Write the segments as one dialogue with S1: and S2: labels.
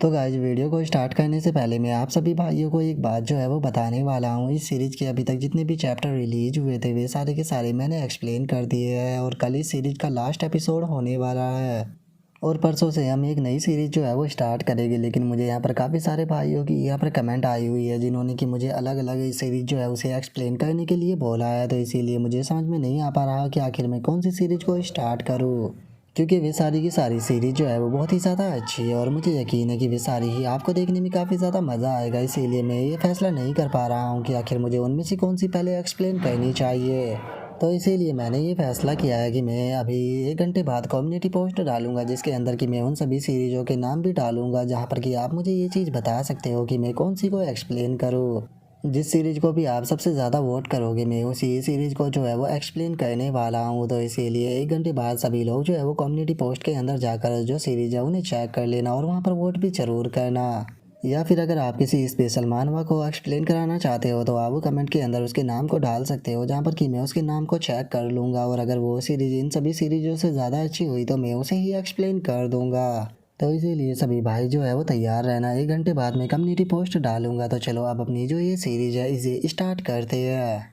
S1: तो guys video को start करने से पहले मैं आप सभी भाइयों को एक बात जो है वो बताने वाला हूँ। इस सीरीज के अभी तक जितने भी चैप्टर रिलीज हुए थे वे सारे के सारे मैंने एक्सप्लेन कर दिए हैं और कल इस सीरीज का लास्ट एपिसोड होने वाला है और परसों से हम एक नई सीरीज जो है वो स्टार्ट करेंगे। लेकिन मुझे यहाँ पर काफ़ी सारे भाइयों की यहाँ पर कमेंट आई हुई है जिन्होंने कि मुझे अलग अलग सीरीज जो है उसे एक्सप्लेन करने के लिए बोला है। तो इसीलिए मुझे समझ में नहीं आ पा रहा कि आखिर मैं कौन सी सीरीज को स्टार्ट करूँ, क्योंकि वे सारी की सारी सीरीज जो है वो बहुत ही ज़्यादा अच्छी है और मुझे यकीन है कि वे सारी ही आपको देखने में काफ़ी ज़्यादा मज़ा आएगा। इसीलिए मैं ये फैसला नहीं कर पा रहा हूँ कि आखिर मुझे उनमें से कौन सी पहले एक्सप्लेन करनी चाहिए। तो इसीलिए मैंने ये फैसला किया है कि मैं अभी 1 घंटे बाद कम्युनिटी पोस्ट डालूंगा जिसके अंदर कि मैं उन सभी सीरीज़ों के नाम भी डालूंगा, जहाँ पर कि आप मुझे ये चीज़ बता सकते हो कि मैं कौन सी को एक्सप्लेन करूँ। जिस सीरीज को भी आप सबसे ज़्यादा वोट करोगे मैं उसी सीरीज को जो है वो एक्सप्लेन करने वाला हूँ। तो इसीलिए 1 घंटे बाद सभी लोग जो है वो कम्युनिटी पोस्ट के अंदर जाकर जो सीरीज है उन्हें चेक कर लेना और वहाँ पर वोट भी ज़रूर करना। या फिर अगर आप किसी स्पेशल मानवा को एक्सप्लेन कराना चाहते हो तो आप वो कमेंट के अंदर उसके नाम को डाल सकते हो, जहाँ पर कि मैं उसके नाम को चेक कर लूँगा और अगर वो सीरीज इन सभी सीरीजों से ज़्यादा अच्छी हुई तो मैं उसे ही एक्सप्लेन कर दूँगा। तो इसीलिए सभी भाई जो है वो तैयार रहना, 1 घंटे बाद मैं कम्युनिटी पोस्ट डालूंगा। तो चलो अब अपनी जो ये सीरीज है इसे स्टार्ट करते हैं।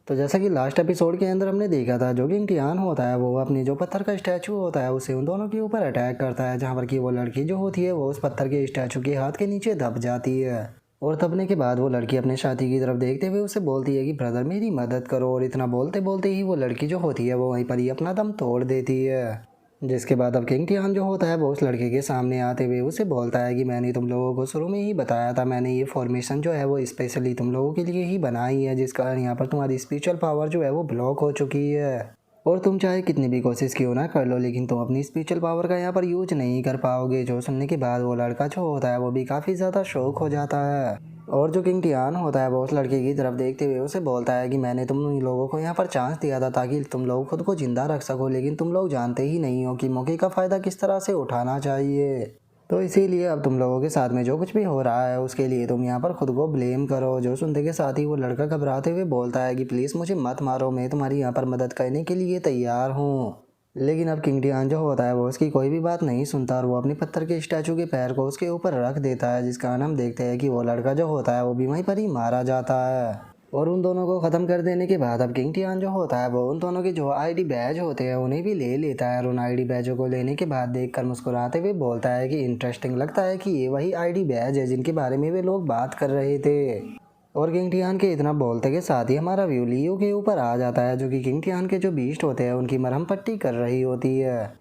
S1: तो जैसा कि लास्ट एपिसोड के अंदर हमने देखा था, जो कि इम्तिहान होता है वो अपनी जो पत्थर का स्टैचू होता है उसे उन दोनों के ऊपर अटैक करता है, जहाँ पर कि वो लड़की जो होती है वो उस पत्थर के स्टैचू के हाथ के नीचे दब जाती है। और दबने के बाद वो लड़की अपने साथी की तरफ देखते हुए उसे बोलती है कि ब्रदर मेरी मदद करो, और इतना बोलते बोलते ही वो लड़की जो होती है वो वहीं पर ही अपना दम तोड़ देती है। जिसके बाद अब किंग टियान जो होता है वो उस लड़के के सामने आते हुए उसे बोलता है कि मैंने तुम लोगों को शुरू में ही बताया था, मैंने ये फॉर्मेशन जो है वो स्पेशली तुम लोगों के लिए ही बनाई है, जिस कारण यहाँ पर तुम्हारी स्पिरिचुअल पावर जो है वो ब्लॉक हो चुकी है और तुम चाहे कितनी भी कोशिश क्यों ना कर लो लेकिन तुम अपनी स्पिरिचुअल पावर का यहाँ पर यूज नहीं कर पाओगे। जो सुनने के बाद वो लड़का जो होता है वो भी काफ़ी ज़्यादा शौक हो जाता है और जो किंग टियान होता है वो उस लड़के की तरफ देखते हुए उसे बोलता है कि मैंने तुम लोगों को यहाँ पर चांस दिया था ताकि तुम लोग खुद को जिंदा रख सको, लेकिन तुम लोग जानते ही नहीं हो कि मौके का फ़ायदा किस तरह से उठाना चाहिए। तो इसीलिए अब तुम लोगों के साथ में जो कुछ भी हो रहा है उसके लिए तुम यहाँ पर खुद को ब्लेम करो। जो सुनते के साथ ही वो लड़का घबराते हुए बोलता है कि प्लीज़ मुझे मत मारो, मैं तुम्हारी यहाँ पर मदद करने के लिए तैयार हूँ। लेकिन अब किंग टियान जो होता है वो उसकी कोई भी बात नहीं सुनता और वो अपनी पत्थर के स्टैचू के पैर को उसके ऊपर रख देता है, जिस कारण हम देखते हैं कि वो लड़का जो होता है वो भी वहीं पर ही मारा जाता है। और उन दोनों को ख़त्म कर देने के बाद अब किंग टियान जो होता है वो उन दोनों के जो आईडी बैज होते हैं उन्हें भी ले लेता है और उन आईडी बैजों को लेने के बाद देखकर मुस्कुराते हुए बोलता है कि इंटरेस्टिंग लगता है कि ये वही आईडी बैज है जिनके बारे में वे लोग बात कर रहे थे। और किंग टियान के इतना बोलते के साथ ही हमारा व्यू लियो के ऊपर आ जाता है, जो कि किंग टियान के जो बीस्ट होते हैं उनकी मरहम पट्टी कर रही होती है।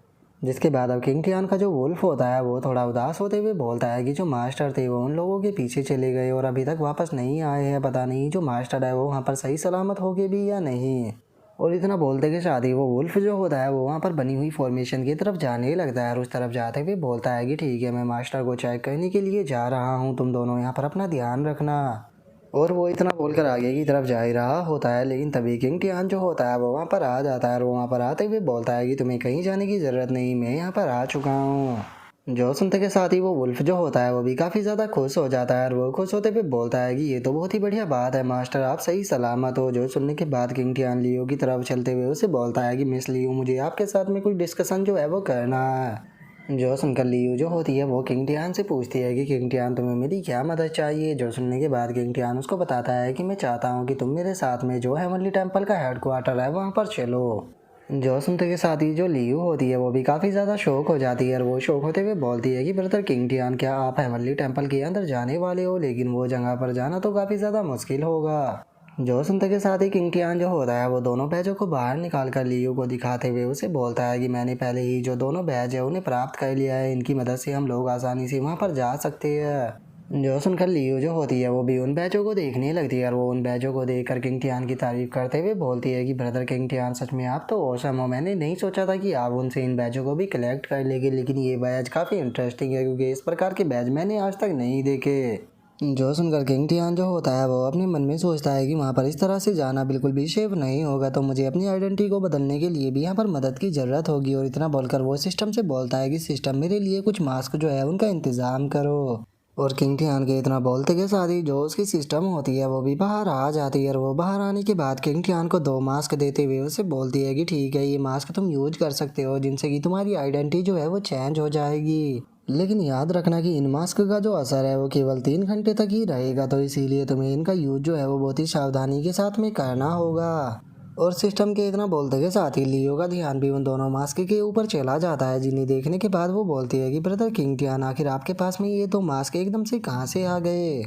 S1: जिसके बाद अब किंग टियान का जो वुल्फ होता है वो थोड़ा उदास होते हुए बोलता है कि जो मास्टर थे वो उन लोगों के पीछे चले गए और अभी तक वापस नहीं आए हैं, पता नहीं जो मास्टर है वो वहाँ पर सही सलामत हो गए भी या नहीं। और इतना बोलते के साथ ही वो वुल्फ जो होता है वो वहाँ पर बनी हुई फॉर्मेशन की तरफ जाने लगता है और उस तरफ जाते हुए बोलता है कि ठीक है मैं मास्टर को चेक करने के लिए जा रहा हूँ, तुम दोनों यहाँ पर अपना ध्यान रखना। और वो इतना बोलकर आगे की तरफ जा ही रहा होता है, लेकिन तभी किंग टियान जो होता है वो वहाँ पर आ जाता है और वो वहाँ पर आते हुए बोलता है कि तुम्हें कहीं जाने की ज़रूरत नहीं, मैं यहाँ पर आ चुका हूँ। जो सुनते के साथ ही वो वुल्फ जो होता है वो भी काफ़ी ज़्यादा खुश हो जाता है और वो खुश होते हुए बोलता है कि ये तो बहुत ही बढ़िया बात है मास्टर, आप सही सलामत हो। जो सुनने के बाद किंग टियान लियो की तरफ चलते हुए उसे बोलता है कि मिस लियो मुझे आपके साथ में कुछ डिस्कशन जो है वो करना है। जो सुनकर लियू जो होती है वो किंग टियान से पूछती है कि किंग टियान तुम्हें मेरी क्या मदद चाहिए। जो सुनने के बाद किंग टियान उसको बताता है कि मैं चाहता हूँ कि तुम मेरे साथ में जो हेवनली टेम्पल का हेडक्वार्टर है वहाँ पर चलो। जो सुनते के साथ ही जो लियू होती है वो भी काफ़ी ज़्यादा शौक हो जाती है और वो शौक होते हुए बोलती है कि ब्रदर किंग टियान क्या आप हेवनली टेम्पल के अंदर जाने वाले हो, लेकिन वो जगह पर जाना तो काफ़ी ज़्यादा मुश्किल होगा। जो सुनते के साथ ही किंग टियान जो होता है वो दोनों बैजों को बाहर निकाल कर लियू को दिखाते हुए उसे बोलता है कि मैंने पहले ही जो दोनों बैज है उन्हें प्राप्त कर लिया है, इनकी मदद से हम लोग आसानी से वहाँ पर जा सकते हैं। जो सुनकर लियू जो होती है वो भी उन बैजों को देखने लगती है और वो उन बैजों को देखकर किंग टियान की तारीफ करते हुए बोलती है कि ब्रदर किंग टियान सच में आप तो औसम हो, मैंने नहीं सोचा था कि आप उनसे इन बैजों को भी कलेक्ट कर लेंगे, लेकिन ये बैज काफ़ी इंटरेस्टिंग है क्योंकि इस प्रकार के बैज मैंने आज तक नहीं देखे। जो सुनकर किंग टियान जो होता है वो अपने मन में सोचता है कि वहाँ पर इस तरह से जाना बिल्कुल भी सेफ नहीं होगा, तो मुझे अपनी आइडेंटिटी को बदलने के लिए भी यहाँ पर मदद की ज़रूरत होगी। और इतना बोलकर वो सिस्टम से बोलता है कि सिस्टम मेरे लिए कुछ मास्क जो है उनका इंतज़ाम करो। और किंग टियान के इतना बोलते के साथ ही जो उसकी सिस्टम होती है वो भी बाहर आ जाती है और वो बाहर आने के बाद किंग टियान को 2 मास्क देते हुए उसे बोलती है कि ठीक है ये मास्क तुम यूज कर सकते हो, जिनसे कि तुम्हारी आइडेंटिटी जो है वो चेंज हो जाएगी। लेकिन याद रखना कि इन मास्क का जो असर है वो केवल 3 घंटे तक ही रहेगा, तो इसीलिए तुम्हें इनका यूज जो है वो बहुत ही सावधानी के साथ में करना होगा। और सिस्टम के इतना बोलते के साथ ही लियो का ध्यान भी उन दोनों मास्क के ऊपर चला जाता है, जिन्हें देखने के बाद वो बोलती है कि ब्रदर किंग टियान, आखिर आपके पास में ये दो मास्क एकदम से कहाँ से आ गए।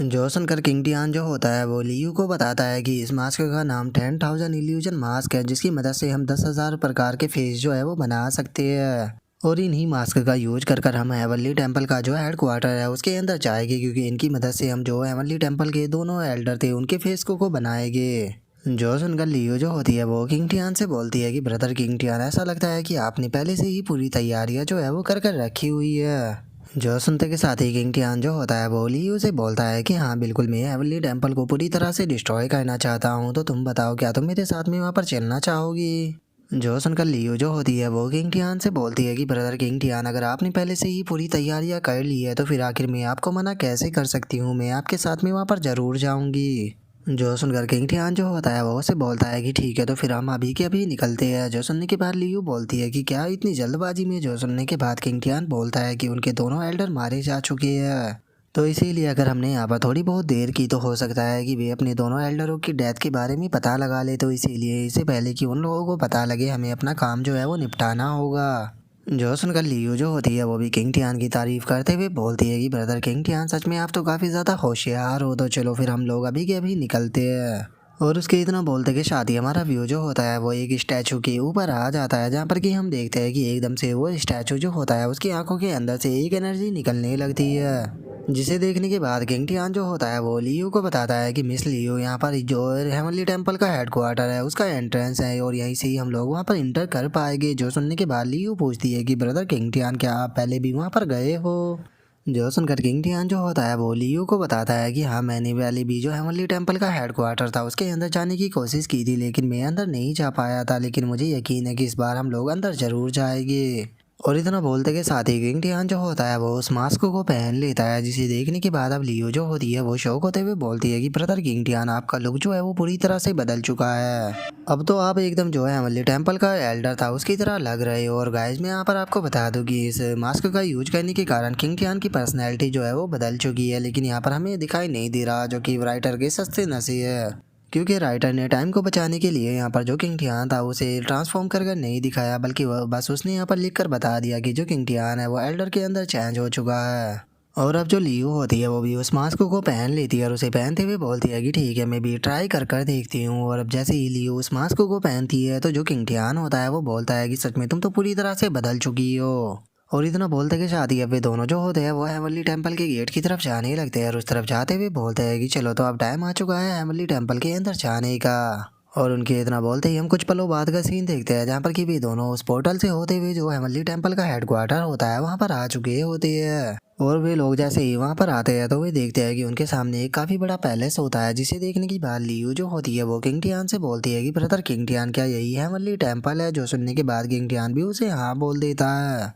S1: जो सुनकर किंग टियान जो होता है वो लियू को बताता है कि इस मास्क का नाम 10,000 इल्यूजन मास्क है, जिसकी मदद से हम 10,000 प्रकार के फेस जो है वो बना सकते हैं। और इन्हीं मास्क का यूज कर हम हेवनली टेम्पल का जो हेड क्वार्टर है उसके अंदर जाएंगे, क्योंकि इनकी मदद से हम जो हेवनली टेम्पल के दोनों एल्डर थे उनके फेस को बनाएंगे। जो सुनकर लियो जो होती है वो किंग टियान से बोलती है कि ब्रदर किंग टियान, ऐसा लगता है कि आपने पहले से ही पूरी तैयारियां जो है वो कर रखी हुई है। जो सुनते के साथ ही किंग टियान जो होता है वो लियो से बोलता है कि हाँ बिल्कुल, मैं हेवनली टेम्पल को पूरी तरह से डिस्ट्रॉय करना चाहता हूँ, तो तुम बताओ क्या तुम मेरे साथ में वहाँ पर चलना चाहोगी। जो सुनकर लियो जो होती है वो किंग टियान से बोलती है कि ब्रदर किंग टियान, अगर आपने पहले से ही पूरी तैयारियां कर ली है तो फिर आखिर मैं आपको मना कैसे कर सकती हूँ, मैं आपके साथ में वहाँ पर ज़रूर जाऊँगी। जो सुनकर किंग टियान जो होता है वो उसे बोलता है कि ठीक है, तो फिर हम अभी के अभी निकलते हैं। जो सुनने के बाद लियू बोलती है कि क्या इतनी जल्दबाजी में। जो सुनने के बाद किंग टियान बोलता है कि उनके दोनों एल्डर मारे जा चुके हैं, तो इसीलिए अगर हमने यहाँ पर थोड़ी बहुत देर की तो हो सकता है कि वे अपने दोनों एल्डरों की डेथ के बारे में पता लगा ले, तो इसीलिए इससे पहले कि उन लोगों को पता लगे हमें अपना काम जो है वो निपटाना होगा। जो सुनकर लियू जो होती है वो भी किंग टियान की तारीफ करते हुए बोलती है कि ब्रदर किंग टियान, सच में आप तो काफ़ी ज़्यादा होशियार हो, तो चलो फिर हम लोग अभी के अभी निकलते हैं। और उसके इतना बोलते कि शादी हमारा व्यू जो होता है वो एक स्टैचू के ऊपर आ जाता है, जहाँ पर कि हम देखते हैं कि एकदम से वो स्टैचू जो होता है उसकी आंखों के अंदर से एक एनर्जी निकलने लगती है, जिसे देखने के बाद किंग टियान जो होता है वो लियू को बताता है कि मिस लियू, यहाँ पर जो हेवनली टेम्पल का हेड क्वार्टर है उसका एंट्रेंस है और यहीं से ही हम लोग वहाँ पर इंटर कर पाएंगे। जो सुनने के बाद लियू पूछती है कि ब्रदर किंग टियान, क्या आप पहले भी वहाँ पर गए हो। जो सुनकर किंग टियान जो होता है वो लियू को बताता है कि हाँ, मैंने पहले भी जो हेवनली टेम्पल का हेड क्वार्टर था उसके अंदर जाने की कोशिश की थी, लेकिन मैं अंदर नहीं जा पाया था, लेकिन मुझे यकीन है कि इस बार हम लोग अंदर ज़रूर जाएंगे। और इतना बोलते के साथ ही किंग टियान जो होता है वो उस मास्क को पहन लेता है, जिसे देखने के बाद अब लियो जो होती है वो शौक होते हुए बोलती है कि ब्रदर किंग टियान, आपका लुक जो है वो पूरी तरह से बदल चुका है, अब तो आप एकदम जो है हेवनली टेम्पल का एल्डर था उसकी तरह लग रहे हो। और गाइस मैं यहाँ पर आपको बता दूं कि इस मास्क का यूज करने के कारण किंग टियान की पर्सनैलिटी जो है वो बदल चुकी है, लेकिन यहाँ पर हमें दिखाई नहीं दे रहा, जो कि राइटर के सस्ते नसी है, क्योंकि राइटर ने टाइम को बचाने के लिए यहाँ पर जो किंग टियान था उसे ट्रांसफॉर्म कर नहीं दिखाया, बल्कि वह बस उसने यहाँ पर लिख कर बता दिया कि जो किंग टियान है वो एल्डर के अंदर चेंज हो चुका है। और अब जो लियू होती है वो भी उस मास्क को पहन लेती है और उसे पहनते हुए बोलती है कि ठीक है, मैं भी ट्राई कर देखती हूँ। और अब जैसे ही लियू उस मास्क को पहनती है तो जो किंग टियान होता है वो बोलता है कि सच में तुम तो पूरी तरह से बदल चुकी हो। और इतना बोलते के साथ ही अब वे दोनों जो होते हैं वो हेवनली टेम्पल के गेट की तरफ जाने लगते हैं, और उस तरफ जाते हुए बोलते हैं कि चलो, तो अब टाइम आ चुका है हेवनली टेम्पल के अंदर जाने का। और उनके इतना बोलते ही हम कुछ पलों बाद का सीन देखते हैं, जहाँ पर कि वे दोनों उस पोर्टल से होते हुए जो हेवनली टेम्पल का हेड क्वार्टर होता है वहाँ पर आ चुके होते हैं। और वे लोग जैसे ही वहाँ पर आते हैं तो वे देखते हैं कि उनके सामने एक काफ़ी बड़ा पैलेस होता है, जिसे देखने की बाद लियू जो होती है वो किंग टियान से बोलती है कि ब्रदर किंग टियान, क्या यही हेवनली टेम्पल है। जो सुनने के बाद किंग टियान भी उसे हाँ बोल देता है।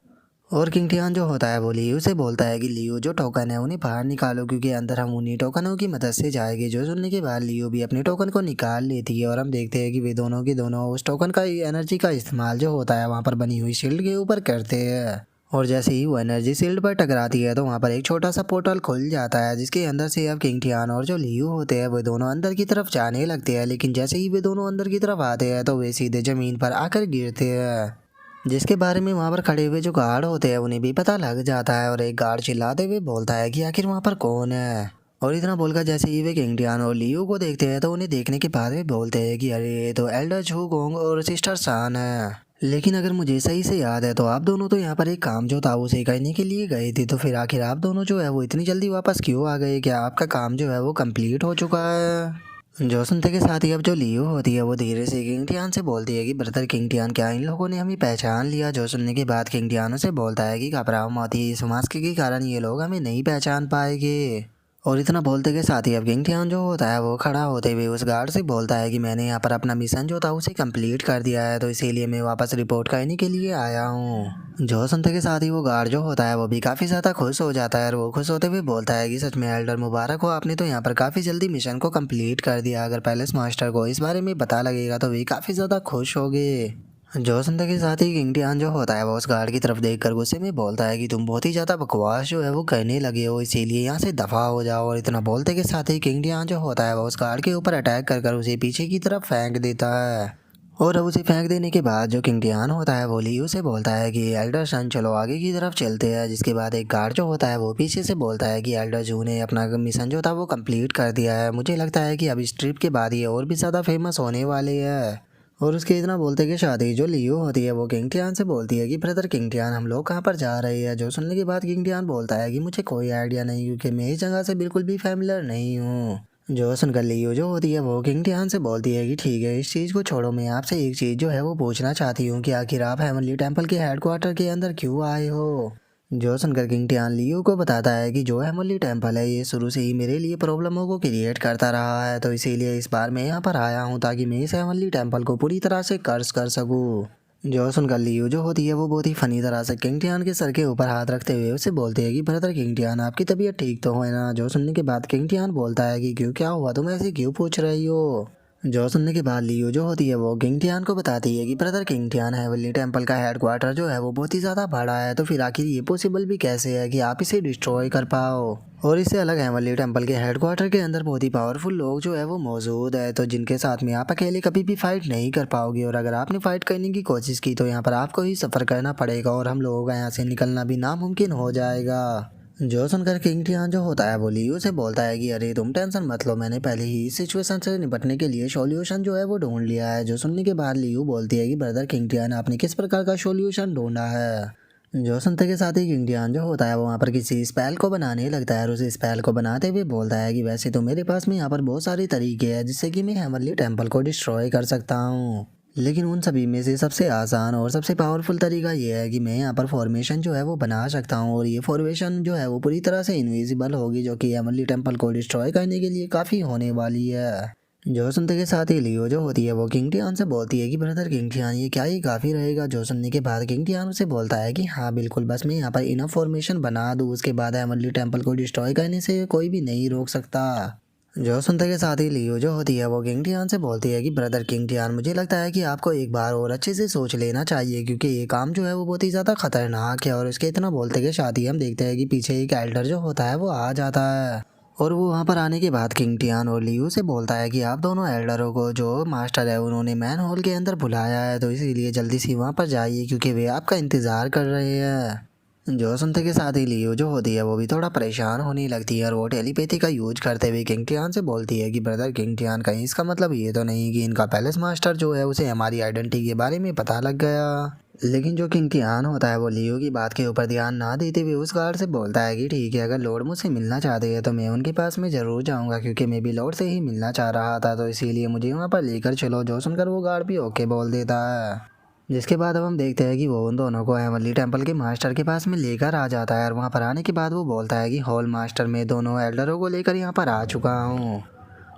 S1: और किंग टियान जो होता है वो लियू से बोलता है कि लियू, जो टोकन है उन्हें बाहर निकालो, क्योंकि अंदर हम उन्हीं टोकनों की मदद से जाएंगे। जो सुनने के बाद लियू भी अपने टोकन को निकाल लेती है और हम देखते हैं कि वे दोनों के दोनों उस टोकन का एनर्जी का इस्तेमाल जो होता है वहाँ पर बनी हुई शील्ड के ऊपर करते हैं। और जैसे ही वो एनर्जी शील्ड पर टकराती है तो वहाँ पर एक छोटा सा पोर्टल खुल जाता है, जिसके अंदर से अब किंग टियान और जो लियू होते हैं वे दोनों अंदर की तरफ जाने लगते हैं। लेकिन जैसे ही वे दोनों अंदर की तरफ आते हैं तो वे सीधे ज़मीन पर आकर गिरते हैं, जिसके बारे में वहाँ पर खड़े हुए जो गार्ड होते हैं उन्हें भी पता लग जाता है। और एक गार्ड चिल्लाते हुए बोलता है कि आखिर वहाँ पर कौन है। और इतना बोलकर जैसे ही वे किंग टियान और लियू को देखते हैं तो उन्हें देखने के बाद वे बोलते हैं कि अरे, ये तो एल्डर झूगोंग और सिस्टर सान है। लेकिन अगर मुझे सही से याद है तो आप दोनों तो यहाँ पर एक काम जो था उसे करने के लिए गए थे, तो फिर आखिर आप दोनों जो है वो इतनी जल्दी वापस क्यों आ गए? क्या आपका काम जो है वो कंप्लीट हो चुका है? जो सुनते के साथ ही अब जो लियो होती है वो धीरे से किंग टियान से बोलती है कि ब्रदर किंग टियान, क्या इन लोगों ने हमें पहचान लिया? जो सुनने के बाद किंग टियान उसे बोलता है कि घबराओ मत, इस मास्क के कारण ये लोग हमें नहीं पहचान पाएंगे। और इतना बोलते के साथ ही अब किंग टियान जो होता है वो खड़ा होते हुए उस गार्ड से बोलता है कि मैंने यहाँ पर अपना मिशन जो था उसे कंप्लीट कर दिया है, तो इसीलिए मैं वापस रिपोर्ट करने के लिए आया हूँ। जो सुनते के साथ ही वो गार्ड जो होता है वो भी काफ़ी ज़्यादा खुश हो जाता है, और वो खुश होते हुए बोलता है कि सच में एल्डर मुबारक हो, आपने तो यहाँ पर काफ़ी जल्दी मिशन को कंप्लीट कर दिया। अगर पैलेस मास्टर को इस बारे में पता लगेगा तो वे काफ़ी ज़्यादा खुश होंगे। जो सुनते के साथ ही किंग टियान जो होता है वो उस गार्ड की तरफ देखकर गुस्से में बोलता है कि तुम बहुत ही ज़्यादा बकवास जो है वो करने लगे हो, इसीलिए यहाँ से दफ़ा हो जाओ। और इतना बोलते के साथ ही किंग टियान जो होता है वो उस गार्ड के ऊपर अटैक कर उसे पीछे की तरफ फेंक देता है। और अब उसे फेंक देने के बाद जो किंग टियान होता है वो लियू से बोलता है कि एल्डर सन चलो आगे की तरफ चलते हैं। जिसके बाद एक गार्ड जो होता है वो पीछे से बोलता है कि एल्डर जू ने अपना मिशन जो था वो कंप्लीट कर दिया है, मुझे लगता है कि अब इस ट्रिप के बाद ये और भी ज़्यादा फेमस होने वाले है। और उसके इतना बोलते कि शादी जो लियो होती है वो किंग टियान से बोलती है कि ब्रदर किंग टियान हम लोग कहाँ पर जा रहे हैं। जो सुनने के बाद किंग टियान बोलता है कि मुझे कोई आइडिया नहीं क्योंकि मैं इस जगह से बिल्कुल भी फैमिलियर नहीं हूँ। जो सुनकर लियो जो होती है वो किंग टियान से बोलती है कि ठीक है इस चीज़ को छोड़ो, मैं आपसे एक चीज़ जो है वो पूछना चाहती हूँ कि आखिर आप हेवनली टेम्पल के हेडक्वार्टर के अंदर क्यों आए हो। जो सुनकर किंग टियान लियो को बताता है कि जो हेवनली टेम्पल है ये शुरू से ही मेरे लिए प्रॉब्लमों को क्रिएट करता रहा है, तो इसीलिए इस बार मैं यहाँ पर आया हूँ ताकि मैं इस हेवनली टेम्पल को पूरी तरह से कर्स कर सकूँ। जो सुनकर लियो जो होती है वो बहुत ही फनी तरह से किंग टियान के सर के ऊपर हाथ रखते हुए उसे बोलते हैं कि ब्रदर किंग टियान आपकी तबीयत ठीक तो है ना। जो सुनने के बाद किंग टियान बोलता है कि क्यों क्या हुआ, तुम ऐसे क्यों पूछ रही हो। जो सुनने के बाद लियो जो होती है वो किंग टियान को बताती है कि brother king Tian heavenly temple का हेडक्वार्टर जो है वो बहुत ही ज़्यादा बड़ा है, तो फिर आखिर ये पॉसिबल भी कैसे है कि आप इसे डिस्ट्रॉय कर पाओ। और इससे अलग हेवनली टेम्पल के हेडक्वार्टर के अंदर बहुत ही पावरफुल लोग जो है वो मौजूद है, तो जिनके साथ में आप अकेले कभी भी फाइट नहीं कर पाओगे, और अगर आपने फाइट करने की कोशिश की तो यहाँ पर आपको ही सफ़र करना पड़ेगा और हम लोगों का यहाँ से निकलना भी नामुमकिन हो जाएगा। जो सुनकर किंग टियान जो होता है वो लियो से बोलता है कि अरे तुम टेंशन मत लो, मैंने पहले ही इस सिचुएशन से निपटने के लिए सॉल्यूशन जो है वो ढूंढ लिया है। जो सुनने के बाद लियो बोलती है कि ब्रदर किंग टियान आपने किस प्रकार का सॉल्यूशन ढूंढा है। जो सुनते के साथ ही किंग टियान जो होता है वो वहाँ पर किसी स्पेल को बनाने लगता है और उस स्पेल को बनाते हुए बोलता है कि वैसे तो मेरे पास में यहाँ पर बहुत सारे तरीके हैं जिससे कि मैं हेवनली टेम्पल को डिस्ट्रॉय कर सकता हूँ, लेकिन उन सभी में से सबसे आसान और सबसे पावरफुल तरीका ये है कि मैं यहाँ पर फॉर्मेशन जो है वो बना सकता हूँ, और ये फॉर्मेशन जो है वो पूरी तरह से इनविजिबल होगी जो कि हेवनली टेम्पल को डिस्ट्रॉय करने के लिए काफ़ी होने वाली है। जो सुनते के साथ ही लियो जो होती है वो किंग टियान से बोलती है कि ब्रदर किंग टियान ये क्या ही काफ़ी रहेगा। जो सुनने के बाद किंग टियान उसे बोलता है कि हाँ बिल्कुल, बस मैं यहाँ पर इनफ फॉर्मेशन बना दूँ, उसके बाद हेवनली टेम्पल को डिस्ट्रॉय करने से कोई भी नहीं रोक सकता। जो सुनते के साथ ही लियो जो होती है वो किंग टियान से बोलती है कि ब्रदर किंग टियान मुझे लगता है कि आपको एक बार और अच्छे से सोच लेना चाहिए क्योंकि ये काम जो है वो बहुत ही ज़्यादा खतरनाक है। और उसके इतना बोलते के साथ ही हम देखते हैं कि पीछे एक एल्डर जो होता है वो आ जाता है, और वो वहाँ पर आने के बाद किंग टियान और लियो से बोलता है कि आप दोनों एल्डरों को जो मास्टर है उन्होंने मैन हॉल के अंदर बुलाया है, तो इसीलिए जल्दी से वहाँ पर जाइए क्योंकि वे आपका इंतज़ार कर रहे हैं। जो सुनते के साथ ही लियो जो होती है वो भी थोड़ा परेशान होने लगती है और वो टेलीपैथी का यूज करते हुए किंग टियान से बोलती है कि ब्रदर किंग टियान कहीं इसका मतलब ये तो नहीं कि इनका पैलेस मास्टर जो है उसे हमारी आइडेंटिटी के बारे में पता लग गया। लेकिन जो किंग टियान होता है वो लियो की बात के ऊपर ध्यान ना देते हुए उस गार्ड से बोलता है कि ठीक है, अगर लॉर्ड मुझसे मिलना चाहते हैं तो मैं उनके पास में ज़रूर जाऊंगा क्योंकि मैं भी लॉर्ड से ही मिलना चाह रहा था, तो इसीलिए मुझे वहाँ पर लेकर चलो। जो सुनकर वो गार्ड भी ओके बोल देता है। जिसके बाद अब हम देखते हैं कि वो उन दोनों को हेवनली टेम्पल के मास्टर के पास में लेकर आ जाता है, और वहाँ पर आने के बाद वो बोलता है कि हॉल मास्टर मैं दोनों एल्डरों को लेकर यहाँ पर आ चुका हूँ।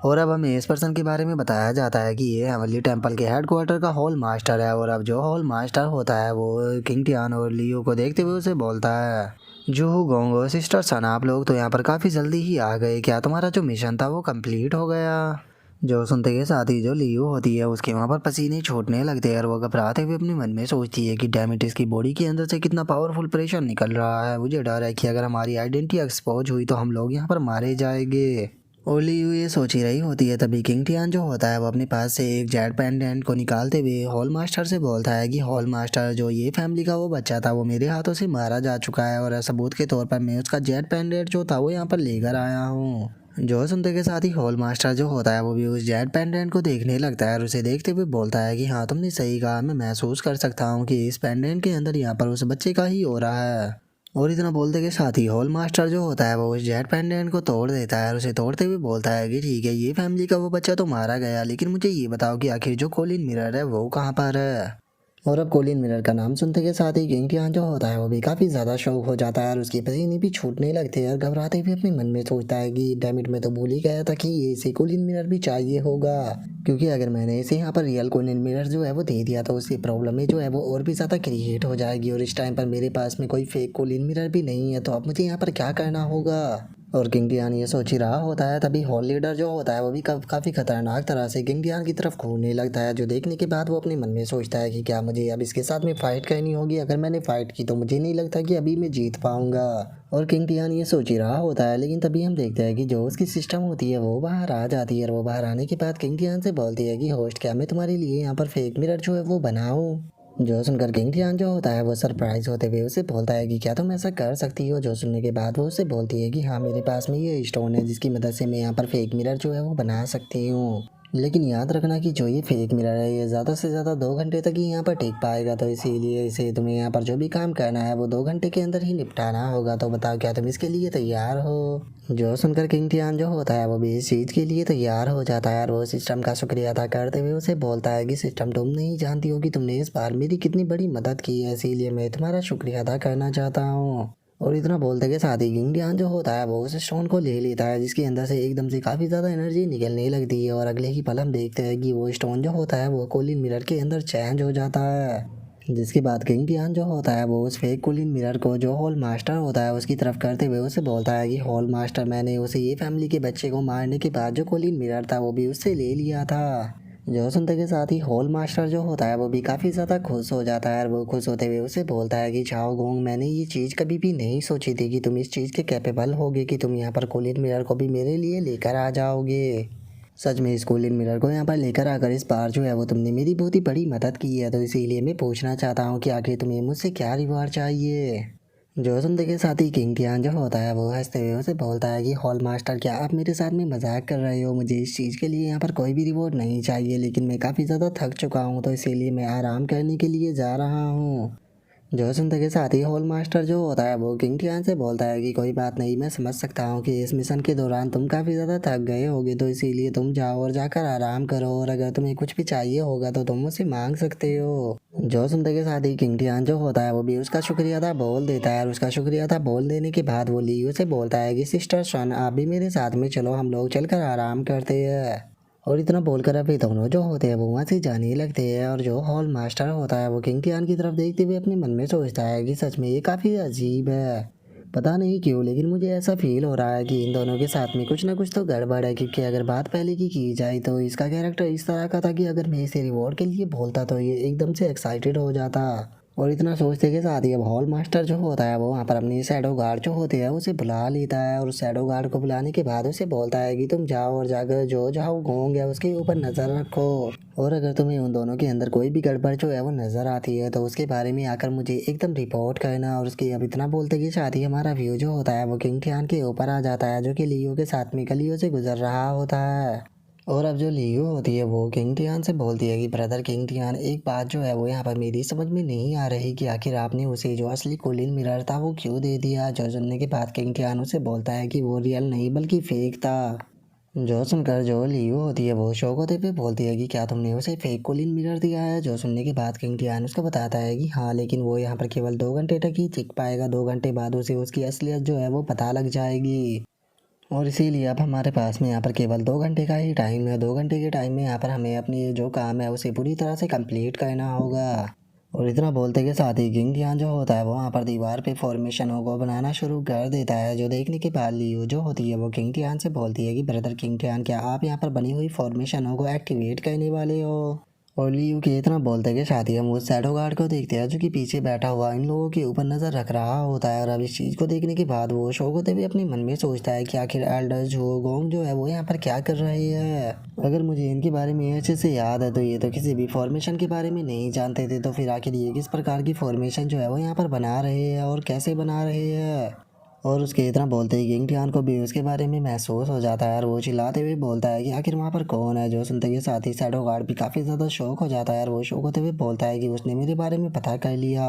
S1: और अब हमें इस पर्सन के बारे में बताया जाता है कि ये हेवनली टेम्पल के हेडक्वार्टर का हॉल मास्टर है, और अब जो हॉल मास्टर होता है वो किंग टियान और लियो को देखते हुए उसे बोलता है जूहू गोंगो सिस्टर सन, आप लोग तो यहाँ पर काफ़ी जल्दी ही आ गए, क्या तुम्हारा जो मिशन था वो कंप्लीट हो गया। जो सुनते के साथ ही जो लियो होती है उसके वहाँ पर पसीने छूटने लगते हैं और वो घबराते हुए अपने मन में सोचती है कि डैम इट, इसकी बॉडी के अंदर से कितना पावरफुल प्रेशर निकल रहा है, मुझे डर है कि अगर हमारी आइडेंटिटी एक्सपोज हुई तो हम लोग यहाँ पर मारे जाएंगे। और लियो ये सोच ही रही होती है तभी किंग टियान जो होता है वो अपने पास से एक जेट पेंडेंट को निकालते हुए हॉल मास्टर से बोलता है कि हॉल मास्टर, जो ये फैमिली का वो बच्चा था वो मेरे हाथों से मारा जा चुका है और सबूत के तौर पर मैं उसका जेट पेंडेंट जो था वो यहाँ पर लेकर आया हूँ। जो सुनते के साथ ही हॉल मास्टर जो होता है वो भी उस जेट पेंडेंट को देखने लगता है और उसे देखते हुए बोलता है कि हाँ तुमने सही कहा, मैं महसूस कर सकता हूँ कि इस पेंडेंट के अंदर यहाँ पर उस बच्चे का ही हो रहा है। और इतना बोलते के साथ ही हॉल मास्टर जो होता है वो उस जेट पेंडेंट को तोड़ देता है और उसे तोड़ते हुए बोलता है कि ठीक है, ये फैमिली का वो बच्चा तो मारा गया, लेकिन मुझे ये बताओ कि आखिर जो कॉलिन मिरर है वो कहाँ पर है। और अब कॉलिन मिरर का नाम सुनते के साथ ही किंग टियान जो होता है वो भी काफ़ी ज़्यादा शौक हो जाता है और उसके पसीने भी छूटने लगते हैं और घबराते हुए अपने मन में सोचता है कि डैमिट, मैं तो भूल ही गया था कि ये इसे कॉलिन मिरर भी चाहिए होगा, क्योंकि अगर मैंने इसे यहाँ पर रियल कॉलिन मिरर जो है वो दे दिया तो उसकी प्रॉब्लम में जो है वो और भी ज़्यादा क्रिएट हो जाएगी, और इस टाइम पर मेरे पास में कोई फेक कॉलिन मिरर भी नहीं है, तो अब मुझे यहाँ पर क्या करना होगा। और किंग टियान ये सोच ही रहा होता है, तभी हॉल लीडर जो होता है वो भी काफ़ी खतरनाक तरह से किंग टियान की तरफ घूरने लगता है, जो देखने के बाद वो अपने मन में सोचता है कि क्या मुझे अब इसके साथ में फ़ाइट करनी होगी। अगर मैंने फ़ाइट की तो मुझे नहीं लगता कि अभी मैं जीत पाऊंगा। और किंग टियान ये सोच ही रहा होता है, लेकिन तभी हम देखते हैं कि जो उसकी सिस्टम होती है वो बाहर आ जाती है। और वो बाहर आने के बाद किंग टियान से बोलती है कि होस्ट, क्या मैं तुम्हारे लिए यहाँ पर फेक मिरर जो है वो बनाऊँ। जो सुनकर किंग टियान जो होता है वो सरप्राइज होते हुए उसे बोलता है कि क्या तुम ऐसा कर सकती हो। जो सुनने के बाद वो उसे बोलती है कि हाँ, मेरे पास में ये स्टोन है जिसकी मदद से मैं यहाँ पर फेक मिरर जो है वो बना सकती हूँ। लेकिन याद रखना कि जो ये फेक मिरर है ये ज़्यादा से ज़्यादा 2 घंटे तक ही यहाँ पर टिक पाएगा, तो इसीलिए इसे तुम्हें यहाँ पर जो भी काम करना है वो 2 घंटे के अंदर ही निपटाना होगा। तो बताओ, क्या तुम इसके लिए तैयार हो। जो सुनकर किंग टियान जो होता है वो भी इस चीज़ के लिए तैयार हो जाता है और वो सिस्टम का शुक्रिया अदा करते हुए उसे बोलता है कि सिस्टम, तुम नहीं जानती हो कि तुमने इस बार मेरी कितनी बड़ी मदद की है, इसीलिए मैं तुम्हारा शुक्रिया अदा करना चाहता हूँ। और इतना बोलते के साथ ही किंग टियान जो होता है वो उस स्टोन को ले लेता है, जिसके अंदर से एकदम से काफ़ी ज़्यादा एनर्जी निकलने लगती है। और अगले ही पल हम देखते हैं कि वो स्टोन जो होता है वो कोलिन मिरर के अंदर चेंज हो जाता है। जिसके बाद किंग टियान जो होता है वो उस फेक कोलिन मिरर को जो हॉल मास्टर होता है उसकी तरफ करते हुए उसे बोलता है कि हॉल मास्टर, मैंने उसे ये फैमिली के बच्चे को मारने के बाद जो कोलिन मिरर था वो भी उससे ले लिया था। जो सुनते के साथ ही हॉल मास्टर जो होता है वो भी काफ़ी ज़्यादा खुश हो जाता है और वो खुश होते हुए उसे बोलता है कि चाओ गोंग, मैंने ये चीज़ कभी भी नहीं सोची थी कि तुम इस चीज़ के कैपेबल होगे कि तुम यहाँ पर कोलिन मिरर को भी मेरे लिए लेकर आ जाओगे। सच में इस कोलिन मिरर को यहाँ पर लेकर आकर इस बार जो है वो तुमने मेरी बहुत ही बड़ी मदद की है, तो इसीलिए मैं पूछना चाहता हूँ कि आखिर तुम्हें मुझसे क्या रिवार्ड चाहिए। जो सुनते के साथ ही किंग टियान जो होता है वो हंसते हुए उसे बोलता है कि हॉल मास्टर, क्या आप मेरे साथ में मजाक कर रहे हो। मुझे इस चीज़ के लिए यहाँ पर कोई भी रिवॉर्ड नहीं चाहिए, लेकिन मैं काफ़ी ज़्यादा थक चुका हूँ, तो इसीलिए मैं आराम करने के लिए जा रहा हूँ। जो सुनते के साथ ही हॉल मास्टर जो होता है वो किंग टियान से बोलता है कि कोई बात नहीं, मैं समझ सकता हूँ कि इस मिशन के दौरान तुम काफ़ी ज़्यादा थक गए होगे, तो इसीलिए तुम जाओ और जाकर आराम करो, और अगर तुम्हें कुछ भी चाहिए होगा तो तुम मुझसे मांग सकते हो। जो सुनते के साथ ही किंग टियान जो होता है वो भी उसका शुक्रिया अदा बोल देता है, और उसका शुक्रिया अदा बोल देने के बाद वो लियू से बोलता है कि सिस्टर सन, आप भी मेरे साथ में चलो, हम लोग चलकर आराम करते हैं। और इतना बोलकर अभी दोनों जो होते हैं वो वहाँ से जाने लगते हैं। और जो हॉल मास्टर होता है वो किंग टियान की तरफ देखते हुए अपने मन में सोचता है कि सच में ये काफ़ी अजीब है। पता नहीं क्यों, लेकिन मुझे ऐसा फील हो रहा है कि इन दोनों के साथ में कुछ ना कुछ तो गड़बड़ है, क्योंकि अगर बात पहले की जाए तो इसका कैरेक्टर इस तरह का था कि अगर मैं इसे रिवॉर्ड के लिए बोलता तो ये एकदम से एक्साइटेड हो जाता। और इतना सोचते के साथ ही अब हॉल मास्टर जो होता है वो वहाँ पर अपनी शैडो गार्ड जो होते हैं उसे बुला लेता है, और शैडो गार्ड को बुलाने के बाद उसे बोलता है कि तुम जाओ और जाकर जो जाओ गोंग है उसके ऊपर नज़र रखो, और अगर तुम्हें उन दोनों के अंदर कोई भी गड़बड़ जो है वो नज़र आती है तो उसके बारे में आकर मुझे एकदम रिपोर्ट करना। और उसके अब इतना बोलते कि साथ ही हमारा व्यू जो होता है वो किंग टियान के ऊपर आ जाता है, जो कि लियो के साथ में गलियों से गुजर रहा होता है। और अब जो लियो होती है वो किंग टियान से बोलती है कि ब्रदर किंग टियान, एक बात जो है वो यहाँ पर मेरी समझ में नहीं आ रही कि आखिर आपने उसे जो असली कोलिन मिरर था वो क्यों दे दिया। जो सुनने के बाद किंग टियान उसे बोलता है कि वो रियल नहीं बल्कि फेक था। जो सुनकर जो लियो होती है वो शौक होते पे बोलती है कि क्या तुमने उसे फेक कोलिन मिरर दिया है। जो सुनने के बाद किंग टियान उसको बताता है कि हाँ, लेकिन वो यहाँ पर केवल 2 घंटे तक ही टिक पाएगा, 2 घंटे बाद उसे उसकी असलियत जो है वो पता लग जाएगी। और इसीलिए अब हमारे पास में यहाँ पर केवल 2 घंटे का ही टाइम है। 2 घंटे के टाइम में यहाँ पर हमें अपनी जो काम है उसे पूरी तरह से कंप्लीट करना होगा। और इतना बोलते के साथ ही किंग टियान जो होता है वो वहाँ पर दीवार पे फॉर्मेशनों को बनाना शुरू कर देता है। जो देखने के बाद लियो जो होती है वो किंग टियान से बोलती है कि ब्रदर किंग टियान, क्या आप यहाँ पर बनी हुई फॉर्मेशनों को एक्टिवेट करने वाले हो। और लियू के इतना बोलते के साथ ही हम उस शैडो गार्ड को देखते हैं जो कि पीछे बैठा हुआ इन लोगों के ऊपर नजर रख रहा होता है। और अब इस चीज़ को देखने के बाद वो शौक होते हुए अपने मन में सोचता है कि आखिर एल्डर जो गोंग जो है वो यहाँ पर क्या कर रहे हैं। अगर मुझे इनके बारे में अच्छे से याद है तो ये तो किसी भी फॉर्मेशन के बारे में नहीं जानते थे, तो फिर आखिर ये किस प्रकार की फॉर्मेशन जो है वो यहाँ पर बना रहे हैं और कैसे बना रहे हैं। और उसके इतना बोलते ही किंग टियान को भी उसके बारे में महसूस हो जाता है, और वो चिल्लाते हुए बोलता है कि आखिर वहाँ पर कौन है। जो सुनते के साथ ही शैडो गार्ड भी काफ़ी ज़्यादा शौक हो जाता है, और वो शौक होते हुए बोलता है कि उसने मेरे बारे में पता कर लिया।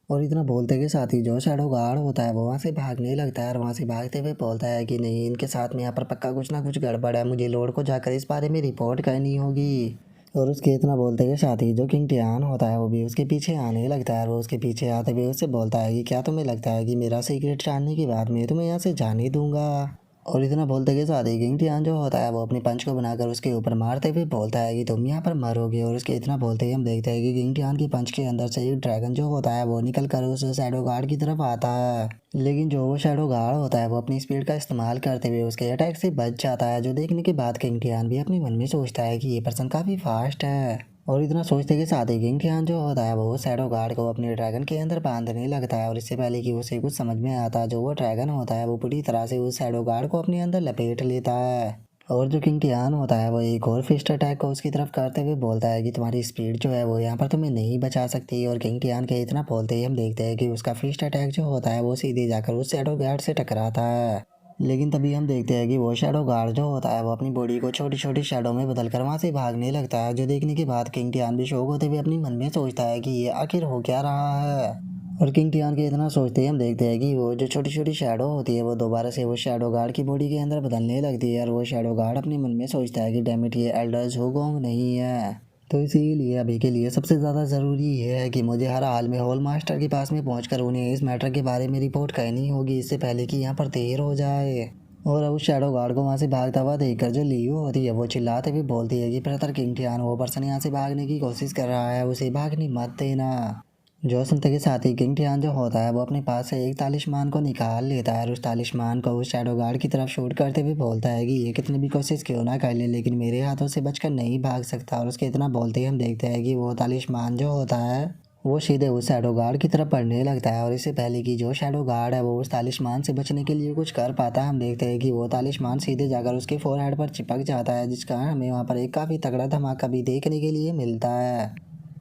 S1: और इतना बोलते के साथ ही जो शैडो गार्ड होता है वो वहाँ से भागने लगता है, और वहाँ से भागते हुए बोलता है कि नहीं, इनके साथ में यहाँ पर पक्का कुछ ना कुछ गड़बड़ है, मुझे लॉर्ड को जाकर इस बारे में रिपोर्ट करनी होगी। और उसके इतना बोलते के साथ ही जो किंग टियान होता है वो भी उसके पीछे आने लगता है, और वो उसके पीछे आते हुए उससे बोलता है कि क्या तुम्हें लगता है कि मेरा सीक्रेट जानने के बाद मैं तुम्हें यहाँ से जाने दूंगा। और इतना बोलते के साथ ही किंग टियान जो होता है वो अपनी पंच को बनाकर उसके ऊपर मारते हुए बोलता है कि तुम यहाँ पर मरोगे। और उसके इतना बोलते ही हम देखते हैं कि किंग टियान की पंच के अंदर से एक ड्रैगन जो होता है वो निकल कर उस शैडो गार्ड की तरफ आता है। लेकिन जो वो शैडो गार्ड होता है वो अपनी स्पीड का इस्तेमाल करते हुए उसके अटैक से बच जाता है, जो देखने के बाद किंग टियान भी अपने मन में सोचता है कि ये पर्सन काफ़ी फास्ट है। और इतना सोचते के साथ ही किंग टियान जो होता है वो शैडो गार्ड को अपने ड्रैगन के अंदर बांधने लगता है। और इससे पहले कि उसे कुछ समझ में आता, जो वो ड्रैगन होता है वो पूरी तरह से उस शैडो गार्ड को अपने अंदर लपेट लेता है। और जो किंग टियान होता है वो एक और फिस्ट अटैक को उसकी तरफ करते हुए बोलता है कि तुम्हारी स्पीड जो है वो यहाँ पर तुम्हें नहीं बचा सकती। और किंग टियान के इतना बोलते ही हम देखते हैं कि उसका फिस्ट अटैक जो होता है वो सीधे जाकर उस शैडो गार्ड से टकराता है। लेकिन तभी हम देखते हैं कि वो शैडो गार्ड जो होता है वो अपनी बॉडी को छोटी छोटी शैडो में बदल कर वहाँ से भागने लगता है, जो देखने के बाद किंग टियान भी शौक होते हुए अपनी मन में सोचता है कि ये आखिर हो क्या रहा है। और किंग टियान के इतना सोचते ही हम देखते हैं कि वो जो छोटी छोटी शैडो होती है वो दोबारा से वो शैडो गार्ड की बॉडी के अंदर बदलने लगती है। और वो शैडो गार्ड अपने मन में सोचता है कि डैमिट ये एल्डर हुगोंग नहीं है। तो इसीलिए अभी के लिए सबसे ज़्यादा ज़रूरी ये है कि मुझे हर हाल में होल मास्टर के पास में पहुंचकर उन्हें इस मैटर के बारे में रिपोर्ट करनी होगी, इससे पहले कि यहाँ पर देर हो जाए। और अब उस शैडो गार्ड को वहाँ से भागता हुआ देखकर जो लियू होती है वो चिल्लाते हुए बोलती है कि ब्रदर किंग टियान वो पर्सन यहाँ से भागने की कोशिश कर रहा है, उसे भागने मत देना। जो सुनते के साथ ही किंग टियान जो होता है वो अपने पास से एक तालिस्मान को निकाल लेता है और उस तालिस्मान को उस शैडो गार्ड की तरफ शूट करते हुए बोलता है कि ये कितनी भी कोशिश क्यों ना कर ले लेकिन मेरे हाथों से बचकर नहीं भाग सकता। और उसके इतना बोलते ही हम देखते हैं कि वो तालिस्मान जो होता है वो सीधे उस शैडो गार्ड की तरफ बढ़ने लगता है। और इससे पहले कि जो शैडो गार्ड है वो उस तालिस्मान से बचने के लिए कुछ कर पाता है, हम देखते हैं कि वो तालिस्मान सीधे जाकर उसके फोरहेड पर चिपक जाता है, जिस कारण हमें वहाँ पर एक काफ़ी तगड़ा धमाका भी देखने के लिए मिलता है।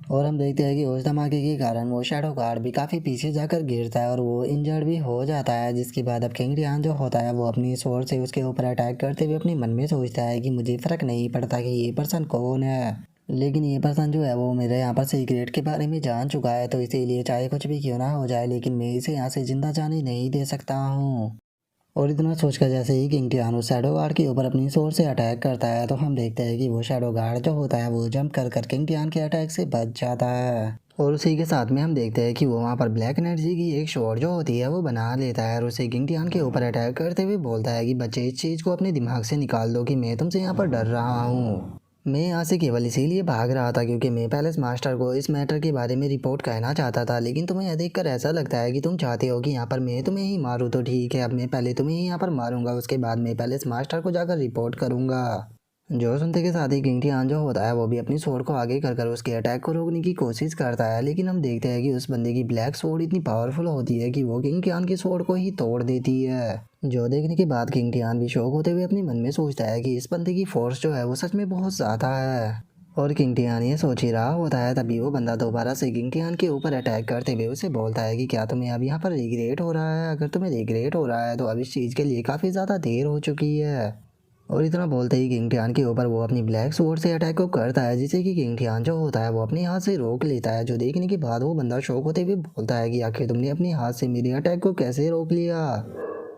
S1: और हम देखते हैं कि उस धमाके के कारण वो शैडो गार्ड भी काफ़ी पीछे जाकर गिरता है और वो इंजर्ड भी हो जाता है, जिसके बाद अब किंग टियान जो होता है वो अपनी स्वॉर्ड से उसके ऊपर अटैक करते हुए अपने मन में सोचता है कि मुझे फ़र्क नहीं पड़ता कि ये पर्सन कौन है, लेकिन ये पर्सन जो है वो मेरे यहाँ पर सीक्रेट के बारे में जान चुका है, तो इसीलिए चाहे कुछ भी क्यों ना हो जाए लेकिन मैं इसे यहाँ से जिंदा जाने नहीं दे सकता हूँ। और इतना सोचकर जैसे ही किंग टियान उस शैडो गार्ड के ऊपर अपनी सोर से अटैक करता है तो हम देखते हैं कि वो शैडो गार्ड जो होता है वो जंप कर कर किंग टियान के अटैक से बच जाता है। और उसी के साथ में हम देखते हैं कि वो वहाँ पर ब्लैक एनर्जी की एक शॉट जो होती है वो बना लेता है और उसे किंग टियान के ऊपर अटैक करते हुए बोलता है कि बच्चे इस चीज़ को अपने दिमाग से निकाल दो कि मैं तुमसे यहाँ पर डर रहा हूँ। मैं यहाँ से केवल इसीलिए भाग रहा था क्योंकि मैं पैलेस मास्टर को इस मैटर के बारे में रिपोर्ट करना चाहता था, लेकिन तुम्हें यह देखकर ऐसा लगता है कि तुम चाहते हो कि यहाँ पर मैं तुम्हें ही मारूं, तो ठीक है, अब मैं पहले तुम्हें ही यहाँ पर मारूंगा, उसके बाद मैं पैलेस मास्टर को जाकर रिपोर्ट करूंगा। जो सुनते के साथ ही किंग टियान जो होता है वो भी अपनी स्वॉर्ड को आगे कर कर उसके अटैक को रोकने की कोशिश करता है, लेकिन हम देखते हैं कि उस बंदे की ब्लैक स्वॉर्ड इतनी पावरफुल होती है कि वो किंग टियान की स्वॉर्ड को ही तोड़ देती है। जो देखने के बाद किंग टियान भी शौक होते हुए अपने मन में सोचता है कि इस बंदे की फोर्स जो है वो सच में बहुत ज़्यादा है। और किंग टियान ये सोच ही रहा होता है तभी वो बंदा दोबारा से किंग टियान के ऊपर अटैक करते हुए उसे बोलता है कि क्या तुम्हें अब यहाँ पर रिग्रेट हो रहा है? अगर तुम्हें रिग्रेट हो रहा है तो अब इस चीज़ के लिए काफ़ी ज़्यादा देर हो चुकी है। और इतना बोलते ही किंग टियान के ऊपर वो अपनी ब्लैक स्वॉर्ड से अटैक को करता है, जिसे कि किंग टियान जो होता है वो अपने हाथ से रोक लेता है। जो देखने के बाद वो बंदा शौक होते हुए बोलता है कि आखिर तुमने अपने हाथ से मेरे अटैक को कैसे रोक लिया।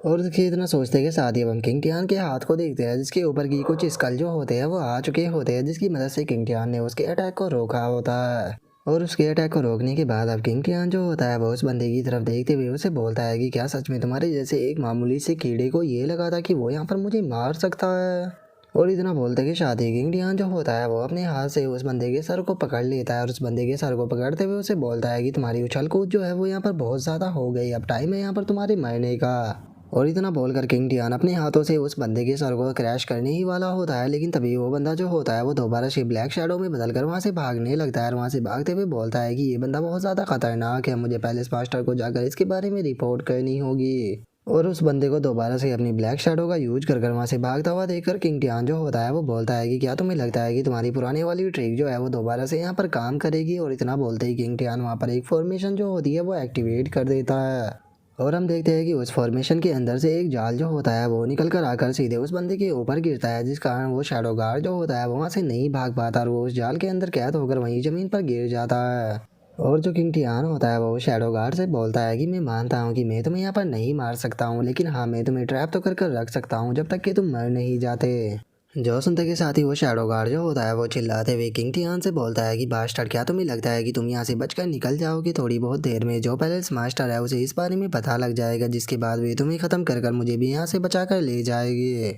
S1: और देखिए इतना सोचते के साथ ही हम किंग टियान के हाथ को देखते हैं, जिसके ऊपर की कुछ स्कल जो होते हैं वो आ चुके होते हैं, जिसकी मदद से किंग टियान ने उसके अटैक को रोका होता है। और उसके अटैक को रोकने के बाद अब किंग टियान जो होता है वो उस बंदे की तरफ देखते हुए उसे बोलता है कि क्या सच में तुम्हारे जैसे एक मामूली से कीड़े को ये लगा था कि वो यहाँ पर मुझे मार सकता है? और इतना बोलते के साथ ही किंग टियान जो होता है वो अपने हाथ से उस बंदे के सर को पकड़ लेता है और उस बंदे के सर को पकड़ते हुए उसे बोलता है कि तुम्हारी उछल कूद जो है वो यहाँ पर बहुत ज़्यादा हो गई, अब टाइम है यहाँ पर तुम्हारे मरने का। और इतना बोलकर किंग टियान अपने हाथों से उस बंदे के सर को क्रैश करने ही वाला होता है, लेकिन तभी वो बंदा जो होता है वो दोबारा से ब्लैक शैडो में बदलकर वहाँ से भागने लगता है और वहाँ से भागते हुए बोलता है कि ये बंदा बहुत ज़्यादा खतरनाक है, मुझे पैलेस मास्टर को जाकर इसके बारे में रिपोर्ट करनी होगी। और उस बंदे को दोबारा से अपनी ब्लैक शैडो का यूज कर कर वहाँ से भागता हुआ देखकर किंग टियान जो होता है वो बोलता है कि क्या तुम्हें लगता है कि तुम्हारी पुरानी वाली ट्रिक जो है वो दोबारा से यहाँ पर काम करेगी? और इतना बोलते ही किंग टियान वहाँ पर एक फॉर्मेशन जो होती है वो एक्टिवेट कर देता है और हम देखते हैं कि उस फॉर्मेशन के अंदर से एक जाल जो होता है वो निकल कर आकर सीधे उस बंदे के ऊपर गिरता है, जिस कारण वो शैडो गार्ड जो होता है वो वहाँ से नहीं भाग पाता और वो उस जाल के अंदर कैद होकर वहीं ज़मीन पर गिर जाता है। और जो किंग टियान होता है वो शैडो गार्ड से बोलता है कि मैं मानता हूँ कि मैं तुम्हें यहाँ पर नहीं मार सकता हूँ, लेकिन हाँ मैं तुम्हें ट्रैप तो कर कर रख सकता हूँ जब तक कि तुम मर नहीं जाते। जो सुनते के साथ ही वो शैडो गार्ड जो होता है वो चिल्लाते हुए किंग टियान से बोलता है कि बास्टर्ड, क्या तुम्हें लगता है कि तुम यहाँ से बचकर निकल जाओगे थोड़ी बहुत देर में? जो पैलेस मास्टर है उसे इस बारे में पता लग जाएगा, जिसके बाद वे तुम्हें खत्म कर मुझे भी यहाँ से बचा कर ले जाएगी।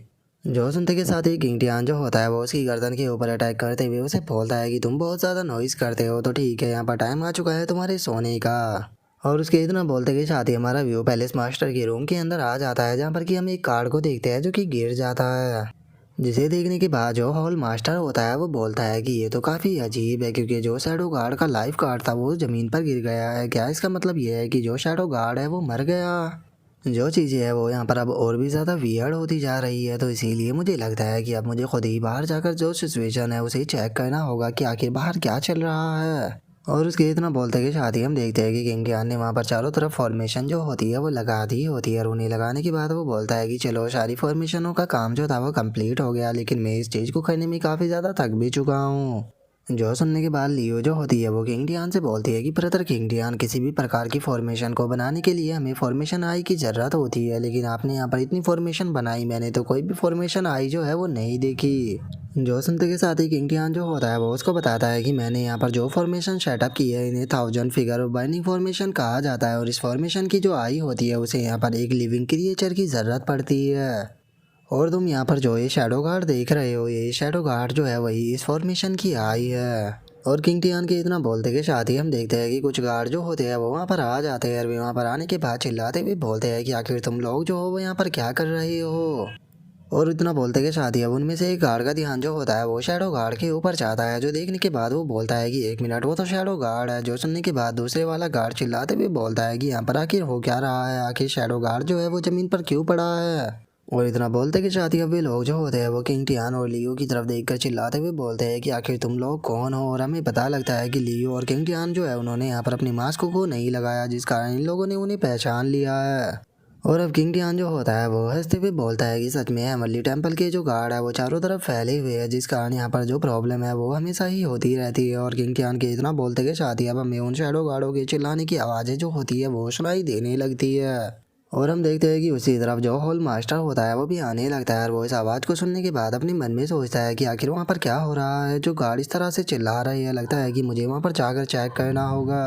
S1: जो सुनते के साथ ही किंग टियान जो होता है वो उसकी गर्दन के ऊपर अटैक करते हुए उसे बोलता है कि तुम बहुत ज़्यादा नॉइस करते हो, तो ठीक है, यहाँ पर टाइम आ चुका है तुम्हारे सोने का। और उसके इतना बोलते के साथ ही हमारा व्यू पैलेस मास्टर के रूम के अंदर आ जाता है, जहाँ पर कि हम एक कार्ड को देखते हैं जो कि गिर जाता है, जिसे देखने के बाद जो हॉल मास्टर होता है वो बोलता है कि ये तो काफ़ी अजीब है, क्योंकि जो शैडो गार्ड का लाइफ कार्ड था वो ज़मीन पर गिर गया है। क्या इसका मतलब ये है कि जो शैडो गार्ड है वो मर गया? जो चीज़ें है वो यहाँ पर अब और भी ज़्यादा वियर्ड होती जा रही है, तो इसीलिए मुझे लगता है कि अब मुझे खुद ही बाहर जाकर जो सिचुएशन है उसे चेक करना होगा कि आखिर बाहर क्या चल रहा है। और उसके इतना बोलते के साथ ही हम देखते हैं कि किंग टियान ने वहाँ पर चारों तरफ फॉर्मेशन जो होती है वो लगा दी होती है, और उन्हें लगाने के बाद वो बोलता है कि चलो सारी फॉर्मेशनों का काम जो था वो कंप्लीट हो गया, लेकिन मैं इस चीज़ को करने में काफ़ी ज़्यादा थक भी चुका हूँ। जो सुनने के बाद लियो जो होती है वो किंग टियान से बोलती है कि ब्रदर किंग टियान, किसी भी प्रकार की फॉर्मेशन को बनाने के लिए हमें फॉर्मेशन आई की ज़रूरत होती है, लेकिन आपने यहाँ पर इतनी फॉर्मेशन बनाई, मैंने तो कोई भी फॉर्मेशन आई जो है वो नहीं देखी। जो सुनते के साथ ही किंग टियान जो होता है वो उसको बताता है कि मैंने यहाँ पर जो फॉर्मेशन सेटअप की है इन्हें 1000 फिगर बाइंडिंग फॉर्मेशन कहा जाता है, और इस फॉर्मेशन की जो आई होती है उसे यहाँ पर एक लिविंग क्रिएचर की ज़रूरत पड़ती है। और तुम यहाँ पर जो ये शैडो गार्ड देख रहे हो, ये शैडो गार्ड जो है वही इस फॉर्मेशन की आई है। और किंग टियान के इतना बोलते के साथ ही हम देखते हैं कि कुछ गार्ड जो होते हैं वो वहाँ पर आ जाते हैं, और वे वहाँ पर आने के बाद चिल्लाते हुए बोलते हैं कि आखिर तुम लोग जो हो वो यहाँ पर क्या कर रहे हो। और इतना बोलते के साथ ही अब उनमें से एक गार्ड का ध्यान जो होता है वो शैडो गार्ड के ऊपर जाता है, जो देखने के बाद वो बोलता है कि 1 मिनट, वो तो शैडो गार्ड है। जो सुनने के बाद दूसरे वाला गार्ड चिल्लाते हुए बोलता है कि यहाँ पर आखिर हो क्या रहा है, आखिर शैडो गार्ड जो है वो ज़मीन पर क्यों पड़ा है। और इतना बोलते के साथ ही अब वे लोग जो होते हैं वो किंग टियान और लियो की तरफ देखकर चिल्लाते हुए बोलते हैं कि आखिर तुम लोग कौन हो। और हमें पता लगता है कि लियो और किंग टियान जो है उन्होंने यहाँ पर अपनी मास्क को नहीं लगाया, जिस कारण इन लोगों ने उन्हें पहचान लिया है। और अब किंग टियान जो होता है वो हंसते हुए बोलता है कि सच में एमरली टेम्पल के जो गार्ड है वो चारों तरफ फैले हुए हैं, जिस कारण यहाँ पर जो प्रॉब्लम है वो हमेशा ही होती रहती है। और किंग टियान के इतना बोलते के साथ ही अब हमें उन शैडो गार्डों के चिल्लाने की आवाज़ें जो होती है वो सुनाई देने लगती है। और हम देखते हैं कि उसी तरफ जो हॉल मास्टर होता है वो भी आने लगता है, और वो इस आवाज़ को सुनने के बाद अपने मन में सोचता है कि आखिर वहाँ पर क्या हो रहा है, जो गार्ड इस तरह से चिल्ला रहे हैं, लगता है कि मुझे वहाँ पर जाकर चेक करना होगा।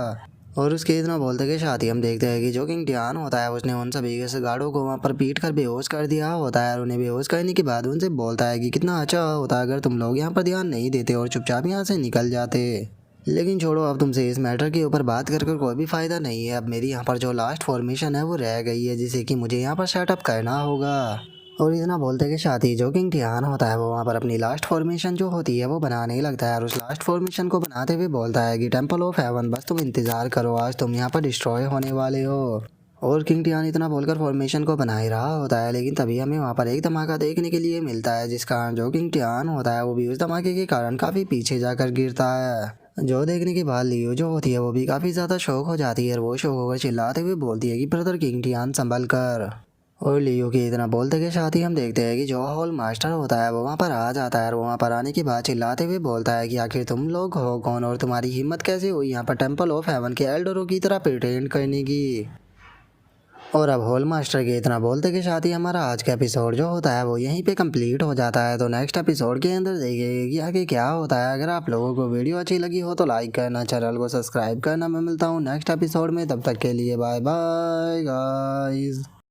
S1: और उसके इतना बोलते के साथ ही हम देखते हैं कि जो किंग टियान होता है उसने उन सभी के गार्डों को वहाँ पर पीट कर बेहोश कर दिया होता है, और उन्हें बेहोश करने के बाद उनसे बोलता है कि कितना अच्छा होता अगर तुम लोग यहाँ पर ध्यान नहीं देते और चुपचाप यहाँ से निकल जाते। लेकिन छोड़ो, अब तुमसे इस मैटर के ऊपर बात कर कोई भी फ़ायदा नहीं है। अब मेरी यहाँ पर जो लास्ट फॉर्मेशन है वो रह गई है, जिसे कि मुझे यहाँ पर सेटअप करना होगा। और इतना बोलते के साथ ही जो किंग टियान होता है वो वहाँ पर अपनी लास्ट फॉर्मेशन जो होती है वो बनाने लगता है, और उस लास्ट फॉर्मेशन को बनाते हुए बोलता है कि टेम्पल ऑफ हेवन, बस तुम इंतज़ार करो, आज तुम यहाँ पर डिस्ट्रॉय होने वाले हो। और किंग टियान इतना बोलकर फॉर्मेशन को बना ही रहा होता है, लेकिन तभी हमें वहाँ पर एक धमाका देखने के लिए मिलता है, जिस कारण जो किंग टियान होता है वो भी उस धमाके के कारण काफ़ी पीछे जाकर गिरता है। जो देखने के बाद लियो जो होती है वो भी काफ़ी ज़्यादा शौक हो जाती है, और वो शौक होकर चिल्लाते हुए बोलती है कि ब्रदर किंग टियान संभल कर। और लियो के इतना बोलते के साथ ही हम देखते हैं कि जो हॉल मास्टर होता है वो वहाँ पर आ जाता है, और वहाँ पर आने के बाद चिल्लाते हुए बोलता है कि आखिर तुम लोग हो कौन, और तुम्हारी हिम्मत कैसे हुई यहाँ पर टेम्पल ऑफ हेवन के एल्डरों की तरह प्रिटेंड करने की। और अब हॉल मास्टर के इतना बोलते के साथ ही हमारा आज का एपिसोड जो होता है वो यहीं पे कंप्लीट हो जाता है। तो नेक्स्ट एपिसोड के अंदर देखिए कि आगे क्या होता है। अगर आप लोगों को वीडियो अच्छी लगी हो तो लाइक करना, चैनल को सब्सक्राइब करना। मैं मिलता हूँ नेक्स्ट एपिसोड में, तब तक के लिए बाय बाय गाइस।